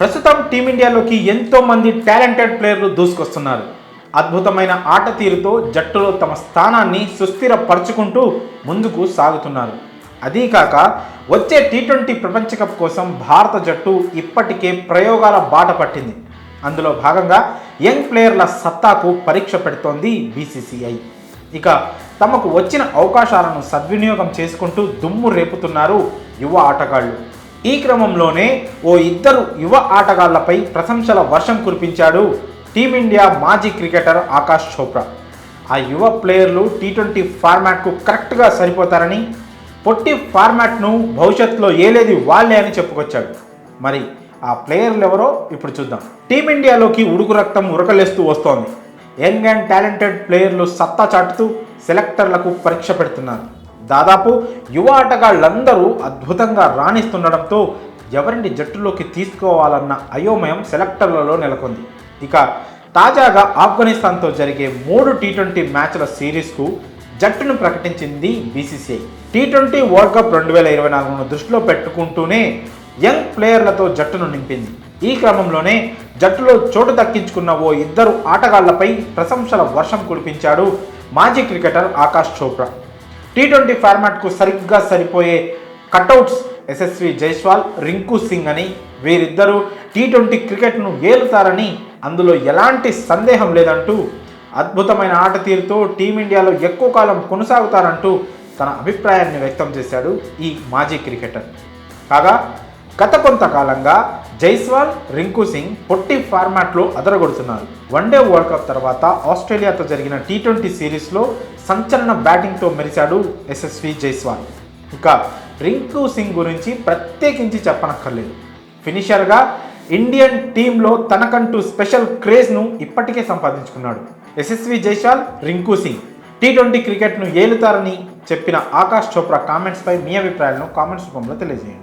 ప్రస్తుతం టీమిండియాలోకి ఎంతో మంది టాలెంటెడ్ ప్లేయర్లు దూసుకొస్తున్నారు. అద్భుతమైన ఆట తీరుతో జట్టులో తమ స్థానాన్ని సుస్థిరపరుచుకుంటూ ముందుకు సాగుతున్నారు. అదీకాక వచ్చే టీ20 ప్రపంచ కప్ కోసం భారత జట్టు ఇప్పటికే ప్రయోగాల బాట పట్టింది. అందులో భాగంగా యంగ్ ప్లేయర్ల సత్తాకు పరీక్ష పెడుతోంది బీసీసీఐ. ఇక తమకు వచ్చిన అవకాశాలను సద్వినియోగం చేసుకుంటూ దుమ్ము రేపుతున్నారు యువ ఆటగాళ్లు. ఈ క్రమంలోనే ఓ ఇద్దరు యువ ఆటగాళ్లపై ప్రశంసల వర్షం కురిపించాడు టీమిండియా మాజీ క్రికెటర్ ఆకాష్ చోప్రా. ఆ యువ ప్లేయర్లు టీ20 ఫార్మాట్కు కరెక్ట్గా సరిపోతారని, పొట్టి ఫార్మాట్ను భవిష్యత్తులో ఏలేది వాళ్ళే అని చెప్పుకొచ్చాడు. మరి ఆ ప్లేయర్లు ఎవరో ఇప్పుడు చూద్దాం. టీమిండియాలోకి ఉడుకు రక్తం ఉరకలేస్తూ వస్తోంది. యంగ్ అండ్ టాలెంటెడ్ ప్లేయర్లు సత్తా చాటుతూ సెలెక్టర్లకు పరీక్ష పెడుతున్నారు. దాదాపు యువ ఆటగాళ్లందరూ అద్భుతంగా రాణిస్తుండడంతో ఎవరిని జట్టులోకి తీసుకోవాలన్న అయోమయం సెలెక్టర్లలో నెలకొంది. ఇక తాజాగా ఆఫ్ఘనిస్తాన్తో జరిగే 3 టీ20 మ్యాచ్ల సిరీస్కు జట్టును ప్రకటించింది బీసీసీఐ. టీ20 వరల్డ్ కప్ 2024ను దృష్టిలో పెట్టుకుంటూనే యంగ్ ప్లేయర్లతో జట్టును నింపింది. ఈ క్రమంలోనే జట్టులో చోటు దక్కించుకున్న ఓ ఇద్దరు ఆటగాళ్లపై ప్రశంసల వర్షం కురిపించాడు మాజీ క్రికెటర్ ఆకాష్ చోప్రా. టీ20 ఫార్మాట్కు సరిగ్గా సరిపోయే కటౌట్స్ యశస్వి జైస్వాల్, రింకు సింగ్ అని వీరిద్దరూ టీ20 క్రికెట్ను ఏలుతారని అందులో ఎలాంటి సందేహం లేదంటూ, అద్భుతమైన ఆట తీరుతో టీమిండియాలో ఎక్కువ కాలం కొనసాగుతారంటూ తన అభిప్రాయాన్ని వ్యక్తం చేశాడు ఈ మాజీ క్రికెటర్. కాగా గత కొంతకాలంగా జైస్వాల్, రింకు సింగ్ పొట్టి ఫార్మాట్లో అదరగొడుతున్నారు. వన్డే వరల్డ్ కప్ తర్వాత ఆస్ట్రేలియాతో జరిగిన టీ20 సిరీస్లో సంచలన బ్యాటింగ్తో మెరిశాడు యశస్వి జైస్వాల్. ఇక రింకు సింగ్ గురించి ప్రత్యేకించి చెప్పనక్కర్లేదు. ఫినిషర్గా ఇండియన్ టీంలో తనకంటూ స్పెషల్ క్రేజ్ను ఇప్పటికే సంపాదించుకున్నాడు. యశస్వి జైస్వాల్, రింకు సింగ్ టీ20 క్రికెట్ను ఏలుతారని చెప్పిన ఆకాష్ చోప్రా కామెంట్స్పై మీ అభిప్రాయాలను కామెంట్స్ రూపంలో తెలియజేయండి.